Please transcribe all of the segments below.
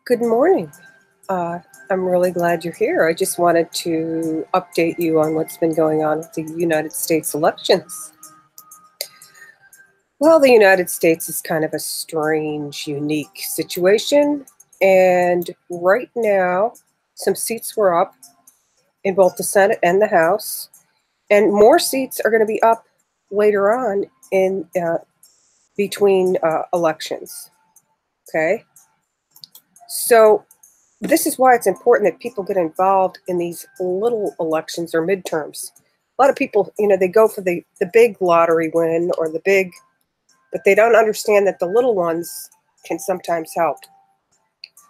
Good morning. Uh, I'm really glad you're here. I just wanted to update you on what's been going on with the United States elections. Well, the United States is kind of a strange, unique situation. And right now, some seats were up in both the Senate and the House. And more seats are going to be up later on in between elections. Okay. So this is why it's important that people get involved in these little elections or midterms. A lot of people, they go for the big lottery win or the big, but they don't understand that the little ones can sometimes help.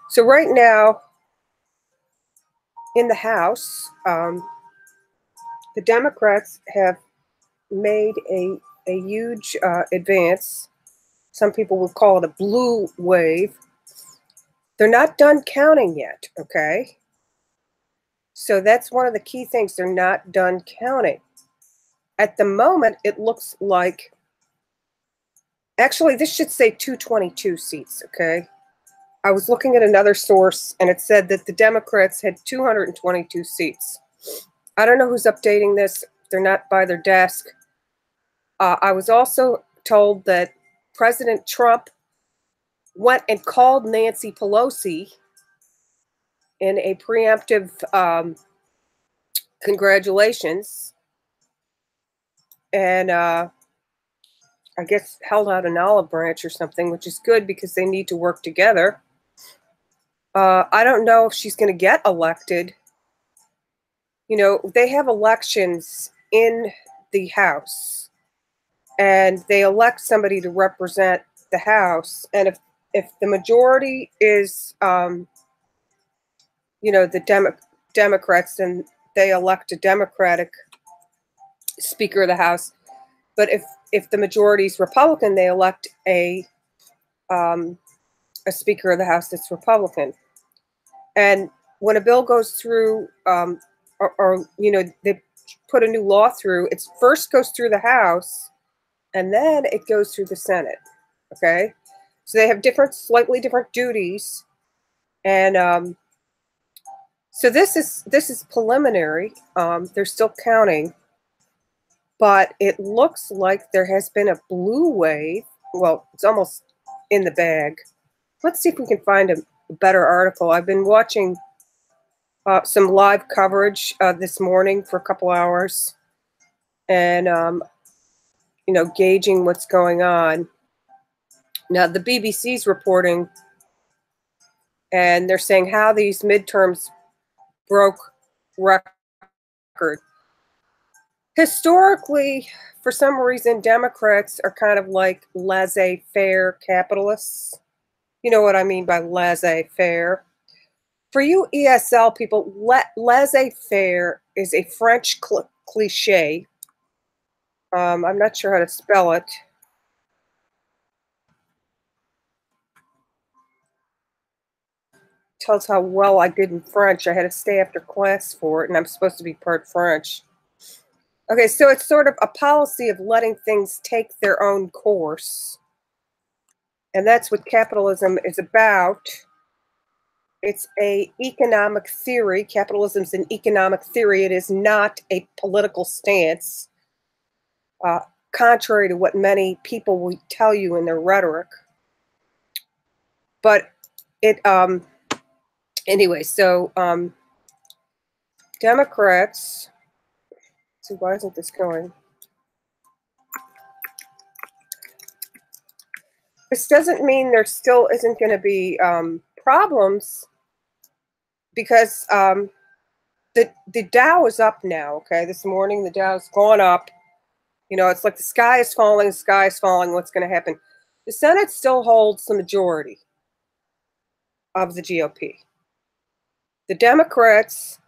So right now in the House, the Democrats have made a huge advance. Some people would call it a blue wave. They're not done counting yet, okay? So that's one of the key things. They're not done counting. At the moment, it looks like, actually, this should say 222 seats, okay? I was looking at another source, and it said that the Democrats had 222 seats. I don't know who's updating this. They're not by their desk. I was also told that President Trump went and called Nancy Pelosi in a preemptive congratulations, and I guess held out an olive branch or something, which is good because they need to work together. I don't know if she's going to get elected. They have elections in the House, and they elect somebody to represent the House. And if the majority is, the Democrats, then they elect a Democratic Speaker of the House. But if the majority is Republican, they elect a Speaker of the House that's Republican. And when a bill goes through, they put a new law through, it first goes through the House, and then it goes through the Senate. Okay, so they have slightly different duties, and so this is preliminary. They're still counting, but it looks like there has been a blue wave. Well, it's almost in the bag. Let's see if we can find a better article. I've been watching some live coverage this morning for a couple hours, and gauging what's going on. Now the BBC's reporting, and they're saying how these midterms broke record. Historically, for some reason, Democrats are kind of like laissez-faire capitalists. You know what I mean by laissez-faire. For you ESL people, laissez-faire is a French cliche. I'm not sure how to spell it. Tells how well I did in French. I had to stay after class for it, and I'm supposed to be part French. Okay, so it's sort of a policy of letting things take their own course. And that's what capitalism is about. It's a economic theory. Capitalism is an economic theory. It is not a political stance, contrary to what many people will tell you in their rhetoric. But it, anyway, so Democrats, let's see, why isn't this going? This doesn't mean there still isn't going to be problems, because the Dow is up now, okay? This morning, the Dow's gone up. It's like the sky is falling, what's going to happen? The Senate still holds the majority of the GOP. The Democrats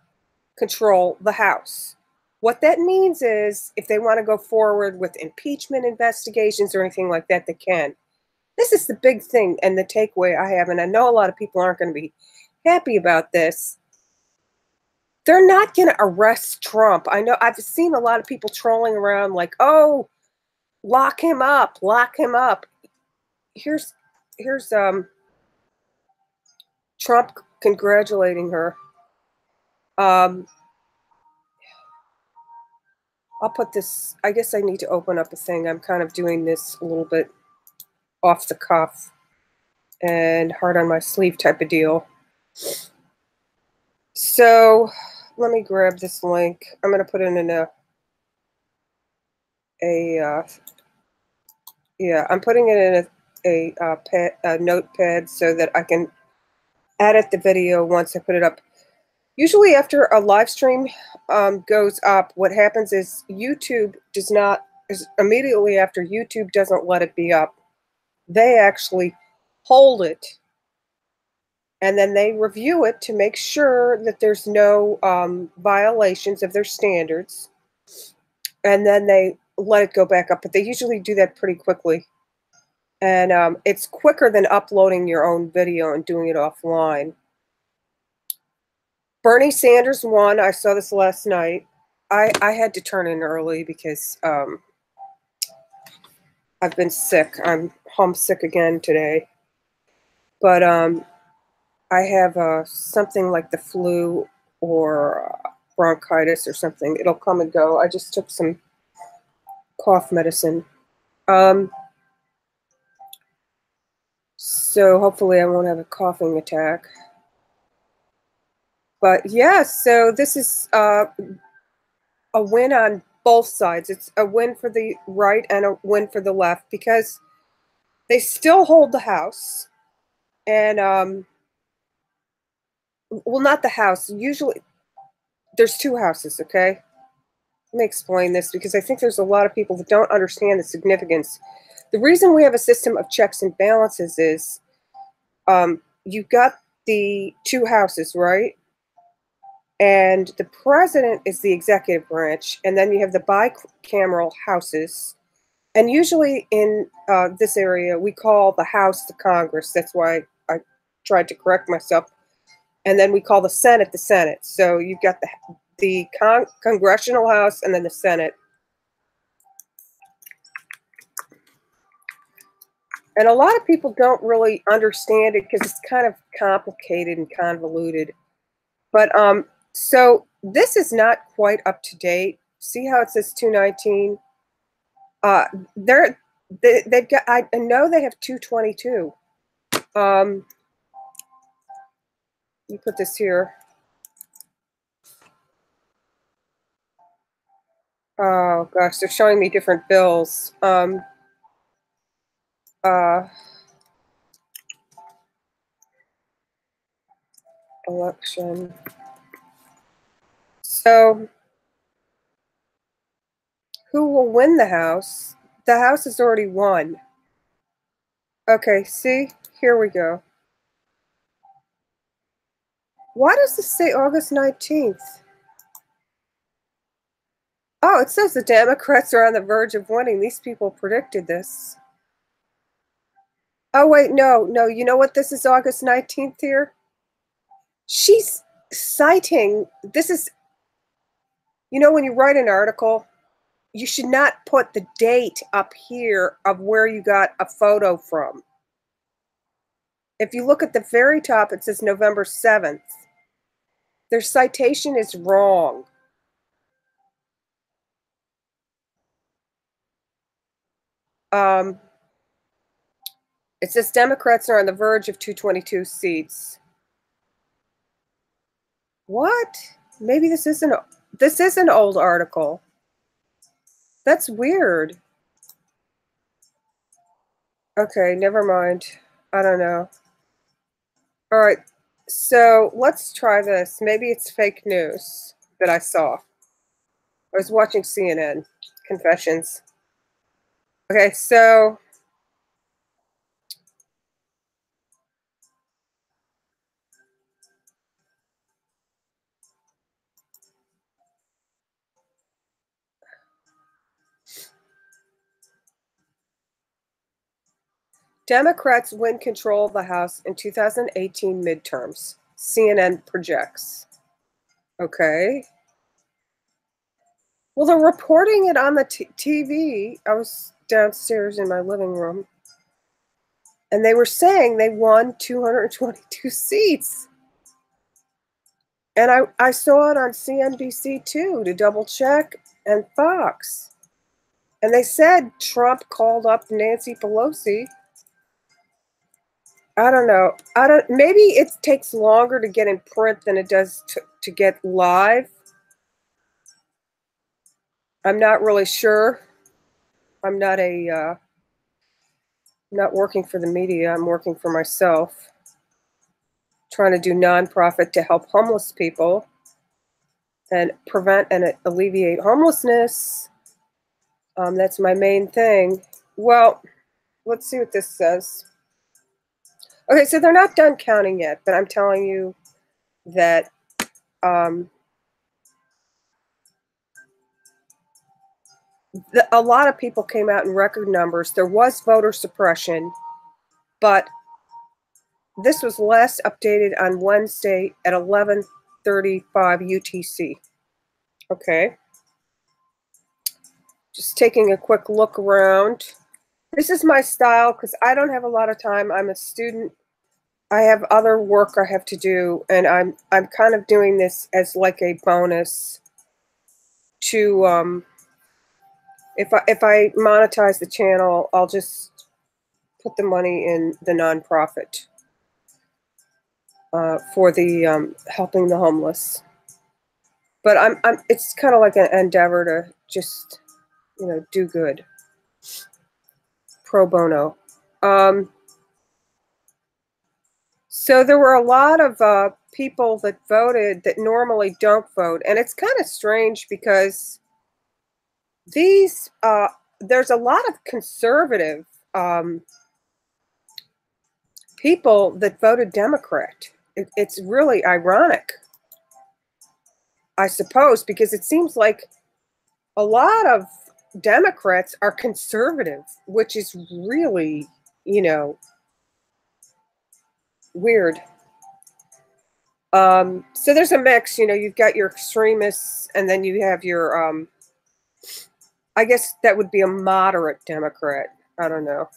control the House. What that means is if they want to go forward with impeachment investigations or anything like that, they can. This is the big thing and the takeaway I have, and I know a lot of people aren't going to be happy about this. They're not going to arrest Trump. I know I've seen a lot of people trolling around like, oh, lock him up, lock him up. Here's Trump congratulating her. I'll put this, I guess I need to open up a thing. I'm kind of doing this a little bit off the cuff and hard on my sleeve type of deal. So let me grab this link. I'm going to put it in I'm putting it in a notepad so that I can edit the video once I put it up. Usually after a live stream goes up, what happens is immediately after YouTube doesn't let it be up, they actually hold it and then they review it to make sure that there's no violations of their standards, and then they let it go back up. But they usually do that pretty quickly, and it's quicker than uploading your own video and doing it offline. Bernie Sanders won. I saw this last night. I had to turn in early because I've been sick. I'm homesick again today. But I have something like the flu or bronchitis or something. It'll come and go. I just took some cough medicine. So hopefully I won't have a coughing attack. But yeah, so this is a win on both sides. It's a win for the right and a win for the left because they still hold the House. And, well, not the House. Usually there's two houses, okay? Let me explain this because I think there's a lot of people that don't understand the significance. The reason we have a system of checks and balances is you've got the two houses, right? And the president is the executive branch, and then you have the bicameral houses. And usually in this area, we call the House the Congress. That's why I tried to correct myself. And then we call the Senate the Senate. So you've got the Congressional House and then the Senate. And a lot of people don't really understand it because it's kind of complicated and convoluted. But so this is not quite up to date. See how it says 219? They've got. I know they have 222. Let me put this here. Oh gosh, they're showing me different bills. Election. So who will win the House? The House has already won. Okay, see? Here we go. Why does this say August 19th? Oh, it says the Democrats are on the verge of winning. These people predicted this. Oh, wait, no. You know what? This is August 19th here. She's citing, this is, when you write an article, you should not put the date up here of where you got a photo from. If you look at the very top, it says November 7th. Their citation is wrong. It says Democrats are on the verge of 222 seats. What? Maybe this is an old article. That's weird. Okay, never mind. I don't know. All right, so let's try this. Maybe it's fake news that I saw. I was watching CNN. Confessions. Okay, so Democrats win control of the House in 2018 midterms. CNN projects. Okay. Well, they're reporting it on the TV. I was downstairs in my living room. And they were saying they won 222 seats. And I saw it on CNBC too, to double check, and Fox. And they said Trump called up Nancy Pelosi. I don't know. Maybe it takes longer to get in print than it does to get live. I'm not really sure. I'm not not working for the media. I'm working for myself, trying to do nonprofit to help homeless people and prevent and alleviate homelessness. That's my main thing. Well, let's see what this says. Okay, so they're not done counting yet, but I'm telling you that a lot of people came out in record numbers. There was voter suppression, but this was last updated on Wednesday at 11:35 UTC. Okay. Just taking a quick look around. This is my style because I don't have a lot of time. I'm a student. I have other work I have to do, and I'm kind of doing this as like a bonus to if I monetize the channel, I'll just put the money in the nonprofit for the helping the homeless. But it's kind of like an endeavor to just, do good. Pro bono. So there were a lot of people that voted that normally don't vote. And it's kind of strange because there's a lot of conservative people that voted Democrat. It's really ironic, I suppose, because it seems like a lot of Democrats are conservative, which is really, weird. So there's a mix, you've got your extremists, and then you have your, I guess that would be a moderate Democrat. I don't know.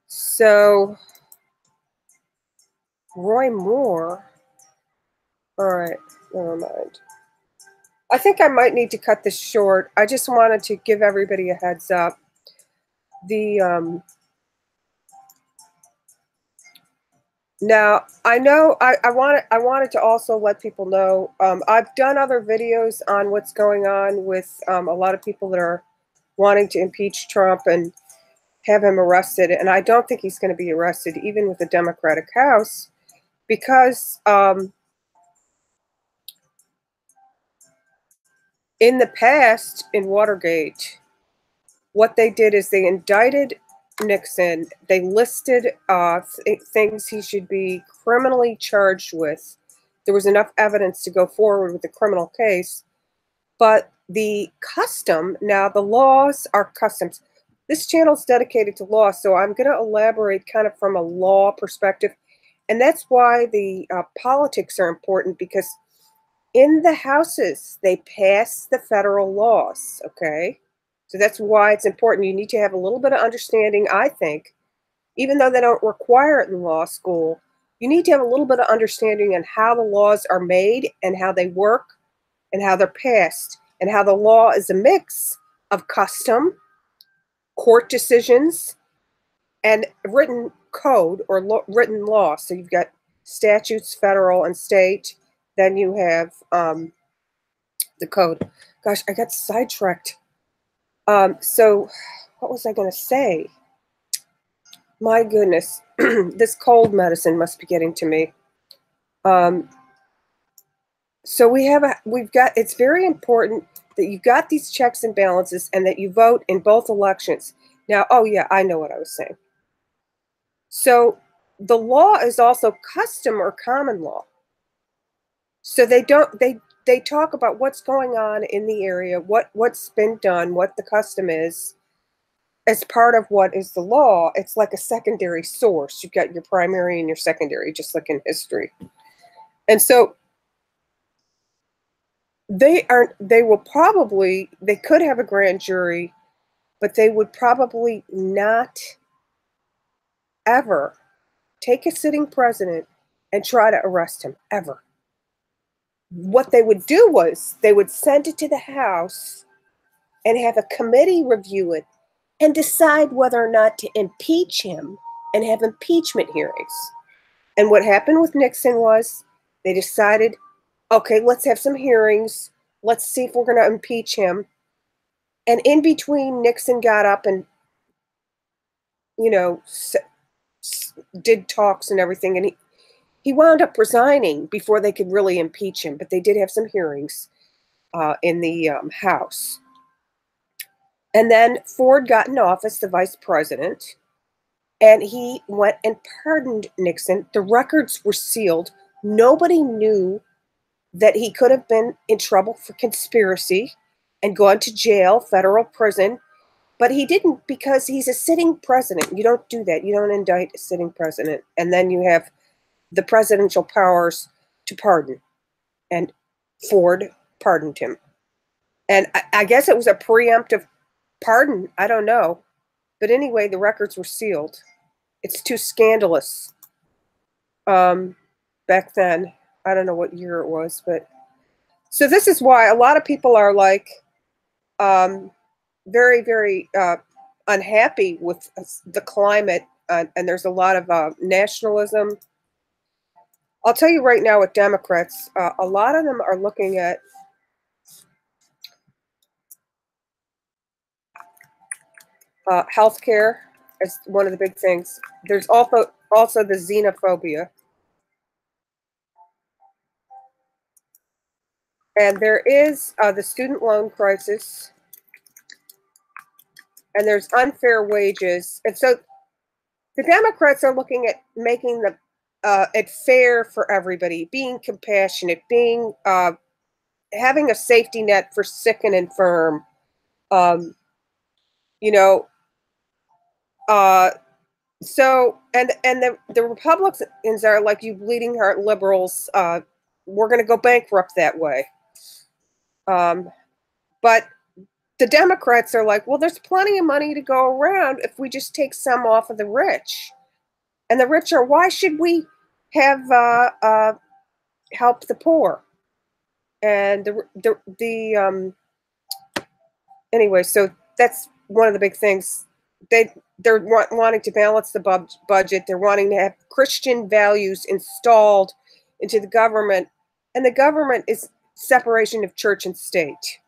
So, Roy Moore. All right, never mind. I think I might need to cut this short. I just wanted to give everybody a heads up. Now I know I wanted to also let people know I've done other videos on what's going on with a lot of people that are wanting to impeach Trump and have him arrested, and I don't think he's going to be arrested even with the Democratic House because in the past in Watergate, what they did is they indicted Nixon. They listed things he should be criminally charged with. There was enough evidence to go forward with the criminal case. But the now the laws are customs. This channel is dedicated to law, so I'm going to elaborate kind of from a law perspective. And that's why the politics are important, because in the houses, they pass the federal laws, okay? So that's why it's important. You need to have a little bit of understanding, I think, even though they don't require it in law school. You need to have a little bit of understanding on how the laws are made and how they work and how they're passed, and how the law is a mix of custom, court decisions, and written code or written law. So you've got statutes, federal and state. Then you have the code. Gosh, I got sidetracked. So what was I going to say? My goodness, this cold medicine must be getting to me. So we've got, it's very important that you've got these checks and balances and that you vote in both elections. Now, oh yeah, I know what I was saying. So the law is also custom or common law. So they talk about what's going on in the area, what's been done, what the custom is as part of what is the law. It's like a secondary source. You've got your primary and your secondary, just like in history. And so they could have a grand jury, but they would probably not ever take a sitting president and try to arrest him, ever. What they would do was they would send it to the House and have a committee review it and decide whether or not to impeach him and have impeachment hearings. And what happened with Nixon was they decided, okay, let's have some hearings. Let's see if we're going to impeach him. And in between, Nixon got up and, you know, did talks and everything. And he wound up resigning before they could really impeach him. But they did have some hearings in the House. And then Ford got in office, the vice president, and he went and pardoned Nixon. The records were sealed. Nobody knew that he could have been in trouble for conspiracy and gone to jail, federal prison, but he didn't because he's a sitting president. You don't do that. You don't indict a sitting president. And then you have the presidential powers to pardon. And Ford pardoned him. And I guess it was a preemptive pardon. I don't know. But anyway, the records were sealed. It's too scandalous. Back then, I don't know what year it was, but so this is why a lot of people are like very, very unhappy with the climate, and there's a lot of nationalism. I'll tell you right now with Democrats, a lot of them are looking at healthcare as one of the big things. There's also the xenophobia. And there is the student loan crisis. And there's unfair wages. And so the Democrats are looking at making it fair for everybody, being compassionate, being having a safety net for sick and infirm. You know, so and the Republicans are like, you bleeding heart liberals. We're going to go bankrupt that way. But the Democrats are like, well, there's plenty of money to go around if we just take some off of the rich. And the rich are, why should we have help the poor? And anyway, so that's one of the big things. They're wanting to balance the budget. They're wanting to have Christian values installed into the government, and the government is separation of church and state.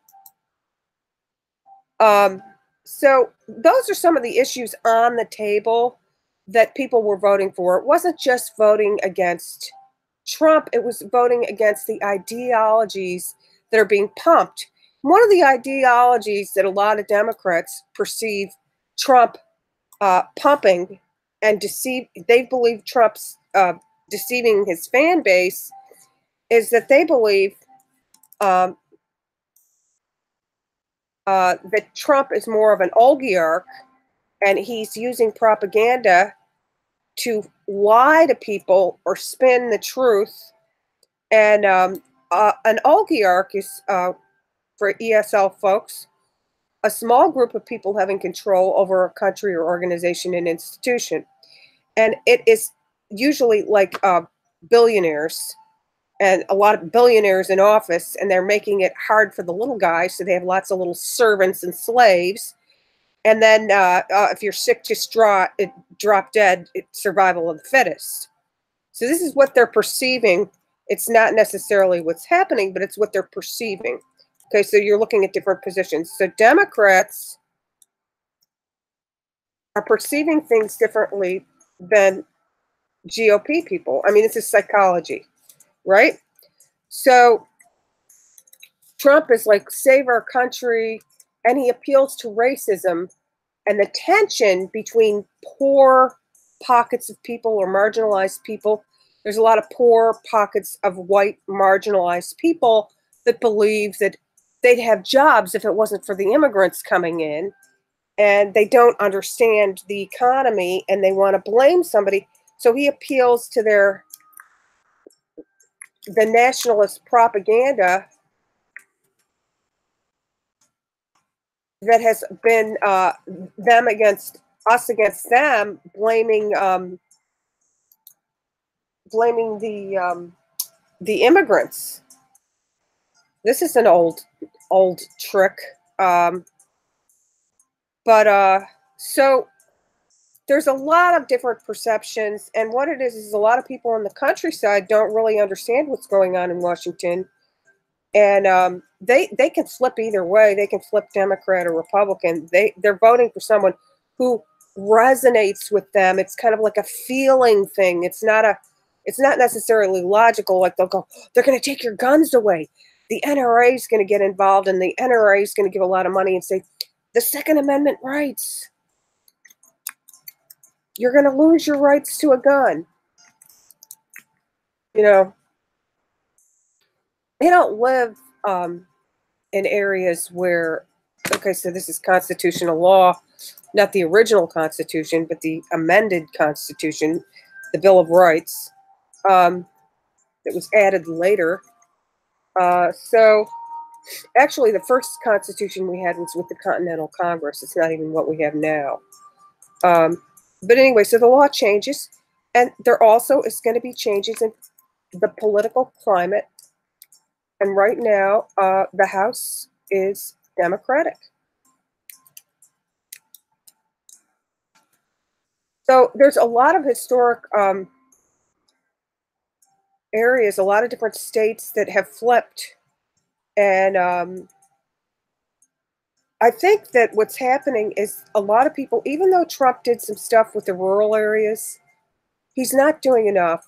So those are some of the issues on the table that people were voting for. It wasn't just voting against Trump, it was voting against the ideologies that are being pumped. One of the ideologies that a lot of Democrats perceive Trump pumping and they believe Trump's deceiving his fan base, is that they believe that Trump is more of an oligarch, and he's using propaganda to lie to people or spin the truth. And an oligarch is, for ESL folks, a small group of people having control over a country or organization and institution. And it is usually like billionaires, and a lot of billionaires in office, and they're making it hard for the little guys, so they have lots of little servants and slaves. And then if you're sick, just drop dead. It's survival of the fittest. So this is what they're perceiving. It's not necessarily what's happening, but it's what they're perceiving. Okay, so you're looking at different positions. So Democrats are perceiving things differently than GOP people. I mean, this is psychology, right? So Trump is like, save our country, and he appeals to racism and the tension between poor pockets of people or marginalized people. There's a lot of poor pockets of white marginalized people that believe that they'd have jobs if it wasn't for the immigrants coming in, and they don't understand the economy and they want to blame somebody. So he appeals to the nationalist propaganda that has been them against us against them, blaming the immigrants. This is an old trick. Um, but so there's a lot of different perceptions, and what it is a lot of people in the countryside don't really understand what's going on in Washington, and they can flip either way. They can flip Democrat or Republican. They're voting for someone who resonates with them. It's kind of like a feeling thing. It's not necessarily logical. Like they'll go, they're going to take your guns away. The NRA is going to get involved, and the NRA is going to give a lot of money and say the Second Amendment rights. You're going to lose your rights to a gun. You know, they don't live in areas where, okay, so this is constitutional law, not the original Constitution, but the amended Constitution, the Bill of Rights, that was added later. So actually, the first Constitution we had was with the Continental Congress. It's not even what we have now. But anyway, so the law changes, and there also is going to be changes in the political climate. And right now, the House is Democratic. So there's a lot of historic areas, a lot of different states that have flipped. And I think that what's happening is a lot of people, even though Trump did some stuff with the rural areas, he's not doing enough.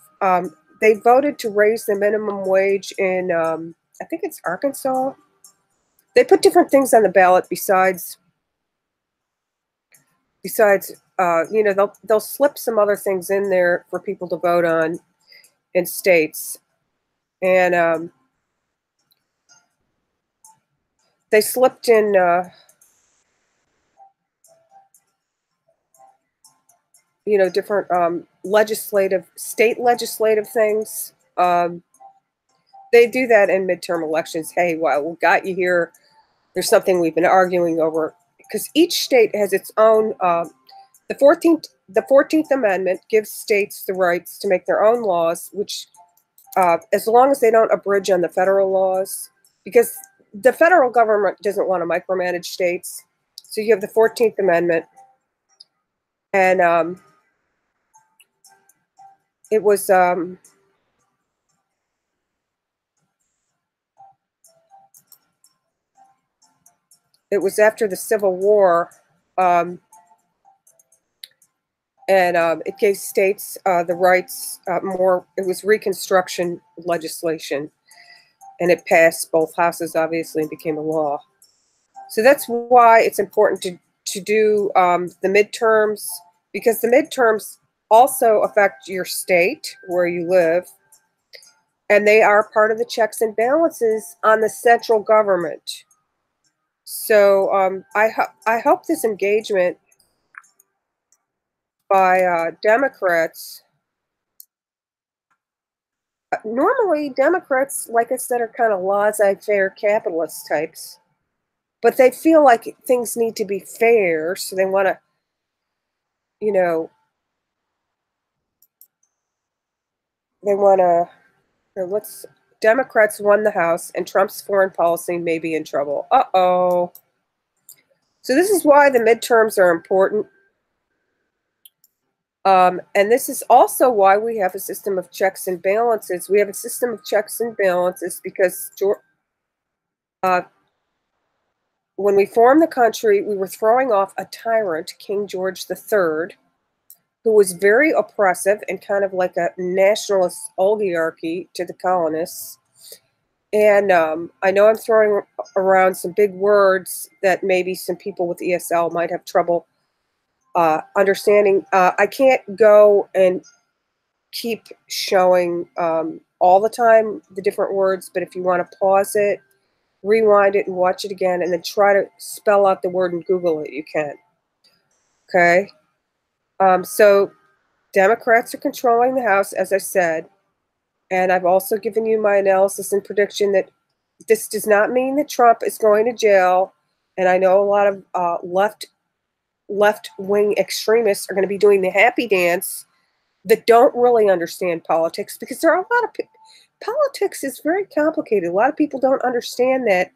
They voted to raise the minimum wage in, I think it's Arkansas. They put different things on the ballot besides you know, they'll slip some other things in there for people to vote on in states. And they slipped in you know, different state legislative things. They do that in midterm elections. Hey, well, we got you here. There's something we've been arguing over, because each state has its own. The 14th Amendment gives states the rights to make their own laws, which, as long as they don't abridge on the federal laws, because the federal government doesn't want to micromanage states. So you have the 14th Amendment, and it was after the Civil War, and it gave states the rights more. It was Reconstruction legislation, and it passed both houses, obviously, and became a law. So that's why it's important to do the midterms, because the midterms also affect your state where you live, and they are part of the checks and balances on the central government. So I hope this engagement by Democrats. Normally, Democrats, like I said, are kind of laissez-faire capitalist types, but they feel like things need to be fair, so they want to, you know, they want to. Let's. Democrats won the House, and Trump's foreign policy may be in trouble. Uh-oh. So this is why the midterms are important. And this is also why we have a system of checks and balances. We have a system of checks and balances because when we formed the country, we were throwing off a tyrant, King George III, who was very oppressive and kind of like a nationalist oligarchy to the colonists. And I know I'm throwing around some big words that maybe some people with ESL might have trouble understanding. I can't go and keep showing all the time the different words, but if you want to pause it, rewind it and watch it again, and then try to spell out the word and Google it, you can. Okay? So Democrats are controlling the House, as I said, and I've also given you my analysis and prediction that this does not mean that Trump is going to jail, and I know a lot of left left-wing extremists are going to be doing the happy dance that don't really understand politics, because there are a lot of politics is very complicated. A lot of people don't understand that.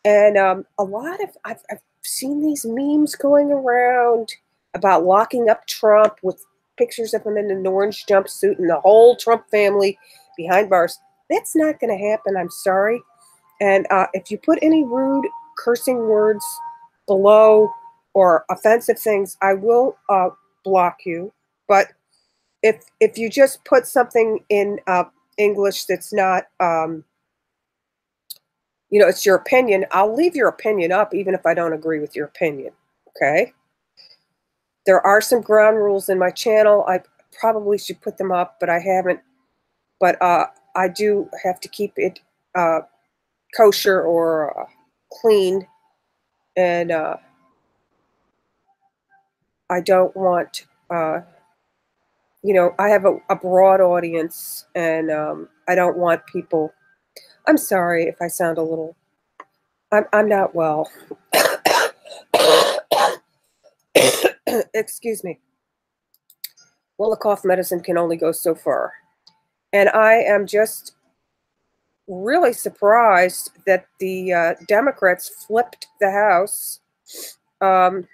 And a lot of I've seen these memes going around about locking up Trump with pictures of him in an orange jumpsuit and the whole Trump family behind bars. That's not going to happen. I'm sorry. And if you put any rude, cursing words below or offensive things, I will block you. But if you just put something in English that's not it's your opinion, I'll leave your opinion up even if I don't agree with your opinion, okay? There are some ground rules in my channel. I probably should put them up, but I haven't. But I do have to keep it kosher or clean, and I don't want, I have a broad audience, and I don't want people, I'm sorry if I sound a little, I'm not well. Excuse me. Well, the cough medicine can only go so far. And I am just really surprised that the Democrats flipped the House, and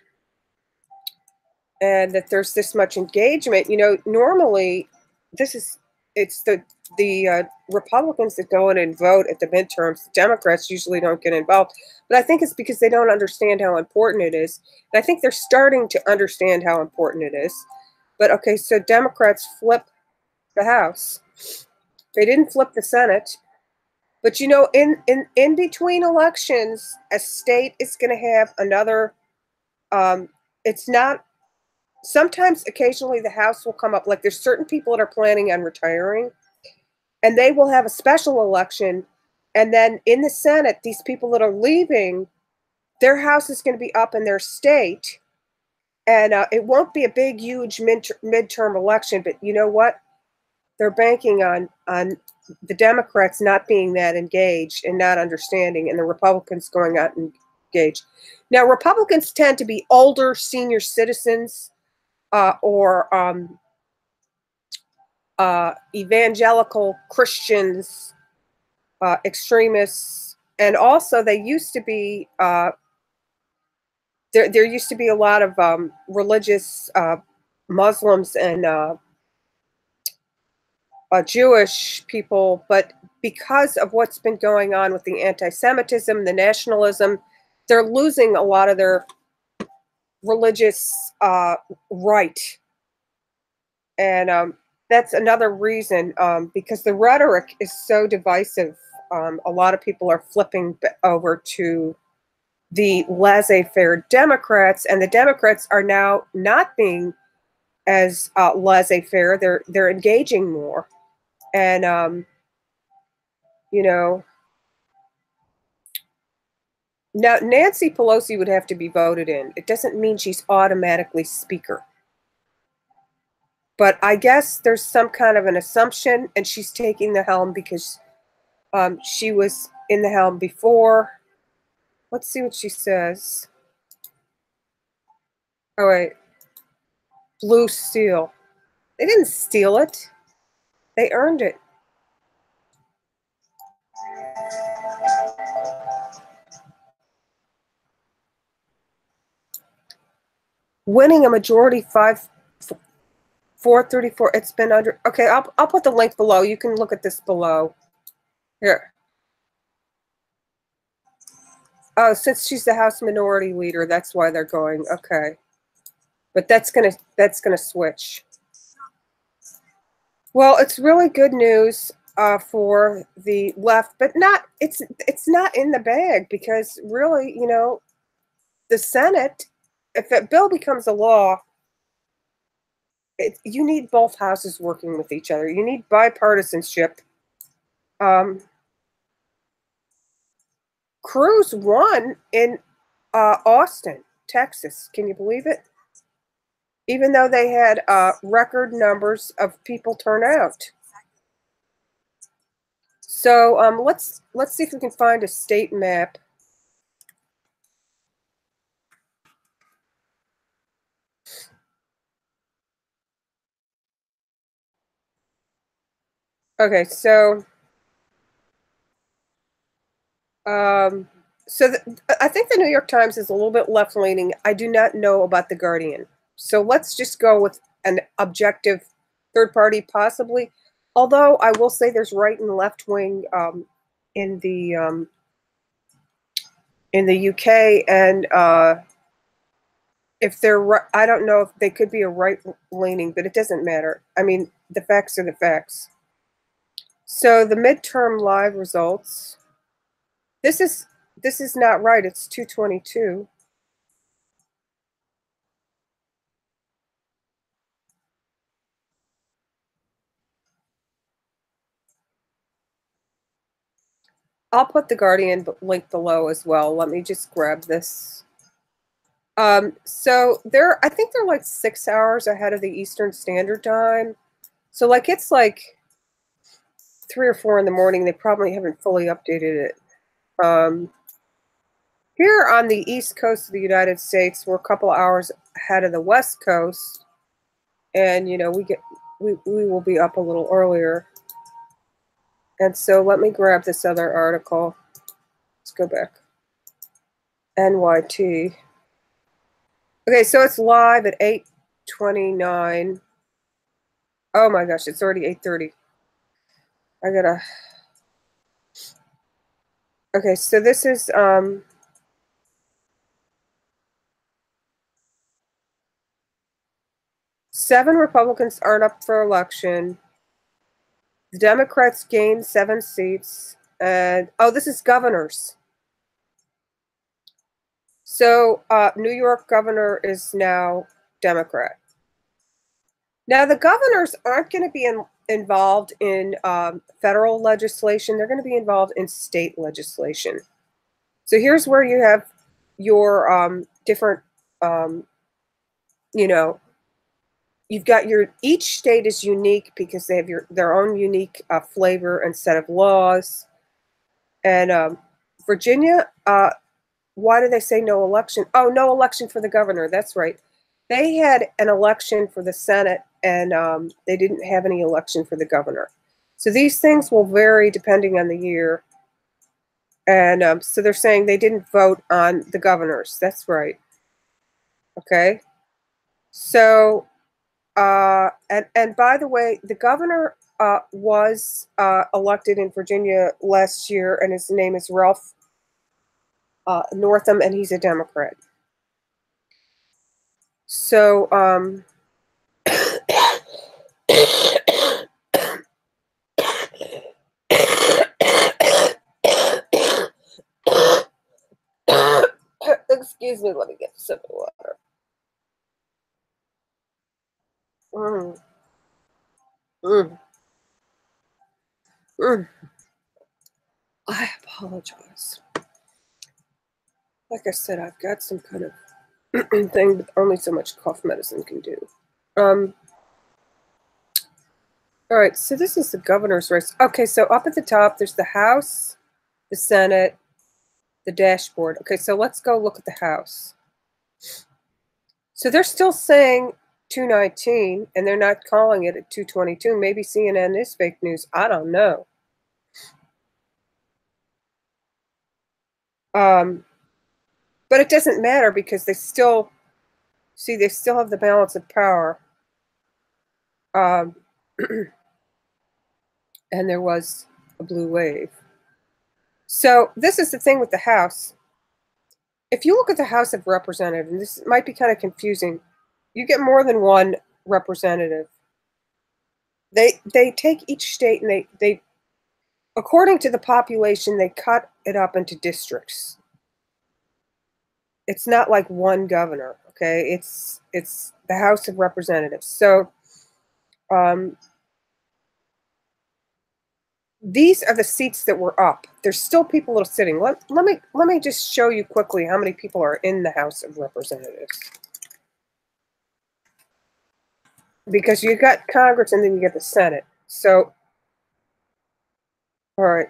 that there's this much engagement. Normally, it's the Republicans that go in and vote at the midterms. The Democrats usually don't get involved. But I think it's because they don't understand how important it is. And I think they're starting to understand how important it is. But okay, so Democrats flip the House. They didn't flip the Senate. But in between elections, a state is going to have another. It's not. Sometimes, occasionally, the House will come up. Like there's certain people that are planning on retiring, and they will have a special election. And then in the Senate, these people that are leaving, their House is going to be up in their state, and it won't be a big, huge midterm election. But you know what? They're banking on the Democrats not being that engaged and not understanding, and the Republicans going out and engaged. Now, Republicans tend to be older senior citizens or evangelical Christians, extremists, and also they used to be there used to be a lot of religious Muslims and Jewish people, but because of what's been going on with the anti-Semitism, the nationalism, they're losing a lot of their religious right. And that's another reason, because the rhetoric is so divisive. A lot of people are flipping over to the laissez-faire Democrats, and the Democrats are now not being as laissez-faire. They're engaging more. And now Nancy Pelosi would have to be voted in. It doesn't mean she's automatically speaker. But I guess there's some kind of an assumption, and she's taking the helm because she was in the helm before. Let's see what she says. Oh, wait. Blue steel. They didn't steal it. They earned it. Winning a majority 434. It's been under. Okay, I'll put the link below. You can look at this below. Here. Oh, since she's the House Minority Leader, that's why they're going. Okay, but that's gonna switch. Well, it's really good news for the left, but it's not in the bag, because really, the Senate, if that bill becomes a law, you need both houses working with each other. You need bipartisanship. Cruz won in Austin, Texas. Can you believe it? Even though they had record numbers of people turn out. So let's see if we can find a state map. Okay, so um, I think the New York Times is a little bit left leaning. I do not know about the Guardian, so let's just go with an objective third party, possibly. Although I will say there's right and left wing in the um, in the UK, and if they're I don't know if they could be a right leaning, but it doesn't matter. I mean, the facts are the facts. So the midterm live results. This is this is not right. It's 222. I'll put the Guardian link below as well. Let me just grab this. So I think they're like 6 hours ahead of the Eastern Standard Time. So like it's like 3 or 4 in the morning. They probably haven't fully updated it. Here on the East Coast of the United States, we're a couple hours ahead of the West Coast, and you know we will be up a little earlier. And so let me grab this other article. Let's go back. NYT. Okay, so it's live at 8:29. Oh my gosh, it's already 8:30. I gotta. Okay, so this is 7 Republicans aren't up for election. The Democrats gained 7 seats, and oh, this is governors. So New York governor is now Democrat. Now the governors aren't going to be involved in federal legislation. They're going to be involved in state legislation. So here's where you have your different, you know, you've got each state is unique because they have their own unique flavor and set of laws. And Virginia, why do they say no election? Oh, no election for the governor. That's right. They had an election for the Senate, and they didn't have any election for the governor. So these things will vary depending on the year. And so they're saying they didn't vote on the governors. That's right. Okay. So, and by the way, the governor was elected in Virginia last year, and his name is Ralph Northam, and he's a Democrat. So, excuse me, let me get a sip of water. Mm. Mm. Mm. I apologize. Like I said, I've got some kind of thing that only so much cough medicine can do. All right, so this is the governor's race. Okay, so up at the top, there's the House, the Senate, the dashboard. Okay, so let's go look at the House. So they're still saying 219, and they're not calling it at 222. Maybe CNN is fake news. I don't know. But it doesn't matter because they still have the balance of power. And there was a blue wave. So this is the thing with the House. If you look at the House of Representatives, and this might be kind of confusing, you get more than one representative. They take each state and they according to the population, they cut it up into districts. It's not like one governor, okay? It's the House of Representatives. So these are the seats that were up. There's still people that are sitting. Let me just show you quickly how many people are in the House of Representatives. Because you got Congress and then you get the Senate. So, all right.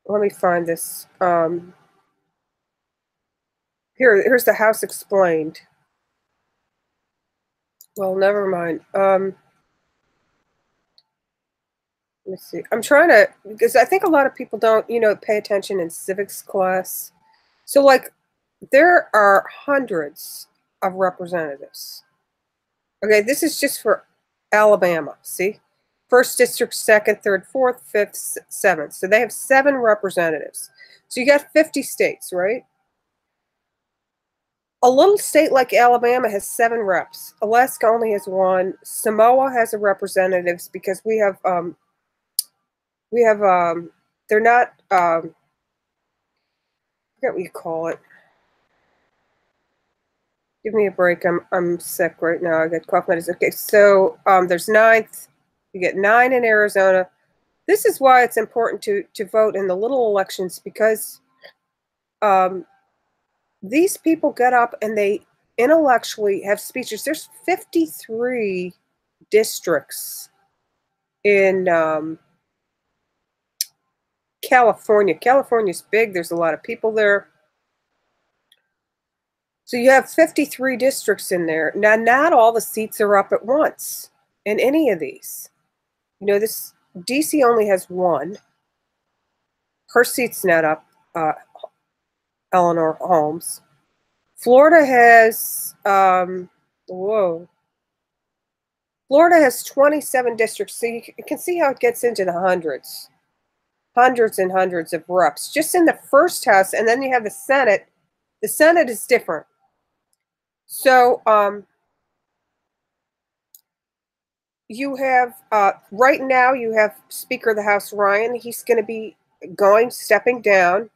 Let me find this. Here's the House explained. Well, never mind. Let me see. I'm trying to because I think a lot of people don't, pay attention in civics class. So, like, there are hundreds of representatives. Okay, this is just for Alabama. See, first district, second, third, fourth, fifth, seventh. So they have 7 representatives. So you got 50 states, right? A little state like Alabama has 7 reps. Alaska only has 1. Samoa has a representatives because we have they're not I forget what you call it. Give me a break. I'm sick right now. I got cough medicine. Okay, so there's 9th. You get 9 in Arizona. This is why it's important to vote in the little elections because um, these people get up and they intellectually have speeches. There's 53 districts in California. California's big. There's a lot of people there. So you have 53 districts in there. Now, not all the seats are up at once in any of these. This DC only has 1. Her seat's not up, Eleanor Holmes. Florida has, whoa. Florida has 27 districts, so you can see how it gets into the hundreds. Hundreds and hundreds of reps just in the first house, and then you have the Senate. The Senate is different. So you have, right now, you have Speaker of the House Ryan. He's going to be stepping down,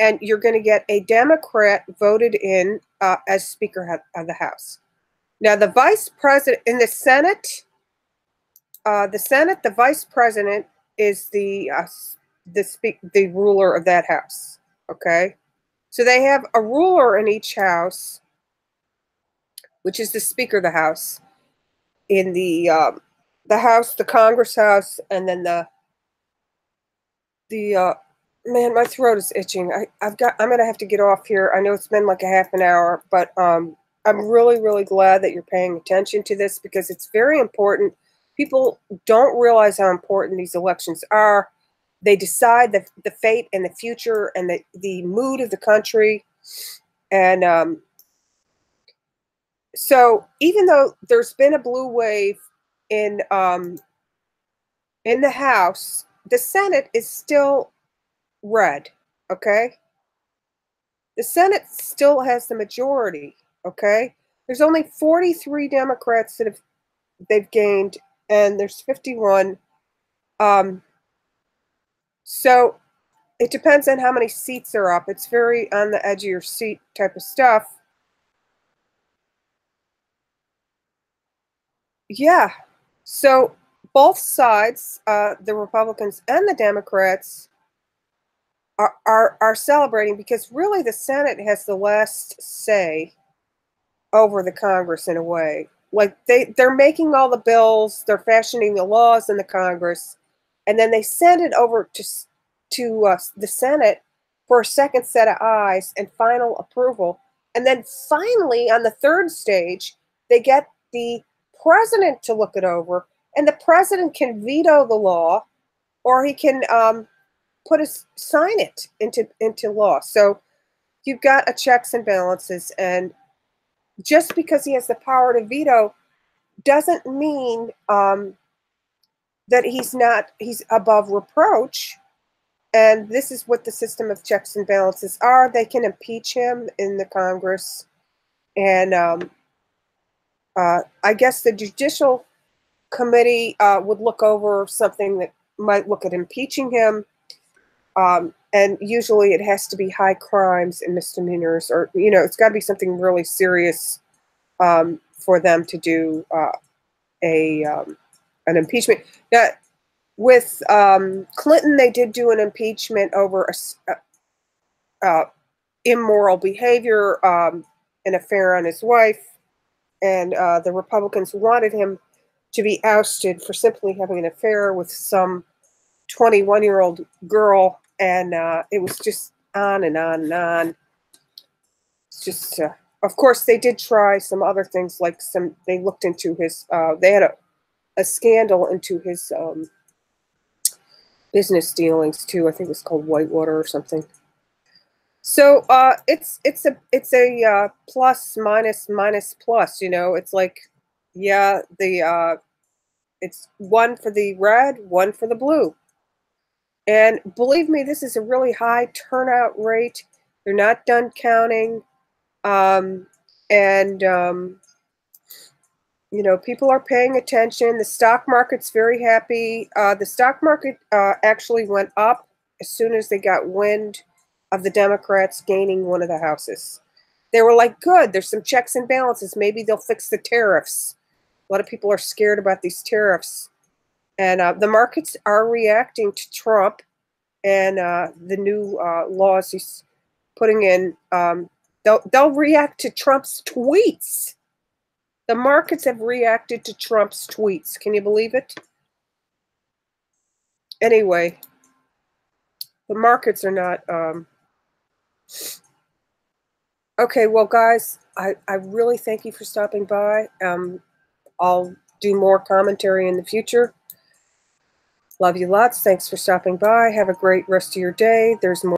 and you're going to get a Democrat voted in as Speaker of the House. Now, the Vice President in the Vice President is the ruler of that house. Okay, so they have a ruler in each house, which is the Speaker of the House. In the House, the Congress House, and then the man, my throat is itching. I'm gonna have to get off here. I know it's been like a half an hour, but I'm really, really glad that you're paying attention to this because it's very important. People don't realize how important these elections are. They decide the fate and the future and the mood of the country. And so even though there's been a blue wave in the House, the Senate is still red. Okay? The Senate still has the majority, okay? There's only 43 Democrats that they've gained, and there's 51. So it depends on how many seats are up. It's very on the edge of your seat type of stuff. Yeah. So both sides, the Republicans and the Democrats, are celebrating because really the Senate has the last say over the Congress in a way. Like they're making all the bills, they're fashioning the laws in the Congress, and then they send it over to the Senate for a second set of eyes and final approval. And then finally, on the third stage, they get the president to look it over, and the president can veto the law, or he can sign it into law. So you've got a checks and balances, and just because he has the power to veto doesn't mean that he's above reproach. And this is what the system of checks and balances are. They can impeach him in the Congress. And I guess the Judicial Committee would look over something that might look at impeaching him. And usually it has to be high crimes and misdemeanors, or, it's got to be something really serious for them to do an impeachment. Now, with Clinton, they did do an impeachment over immoral behavior, an affair on his wife, and the Republicans wanted him to be ousted for simply having an affair with some 21-year-old girl, and it was just on and on and on. It's just of course, they did try some other things, like they looked into his, they had a scandal into his business dealings too. I think it was called Whitewater or something. So it's a plus minus minus plus. It's like, yeah, the it's one for the red, one for the blue. And believe me, this is a really high turnout rate. They're not done counting. Um, and people are paying attention. The stock market's very happy. The stock market actually went up as soon as they got wind of the Democrats gaining one of the houses. They were like, good, there's some checks and balances. Maybe they'll fix the tariffs. A lot of people are scared about these tariffs. And the markets are reacting to Trump and the new laws he's putting in. They'll react to Trump's tweets. The markets have reacted to Trump's tweets. Can you believe it? Anyway, the markets are not. Okay, well, guys, I really thank you for stopping by. I'll do more commentary in the future. Love you lots. Thanks for stopping by. Have a great rest of your day. There's more.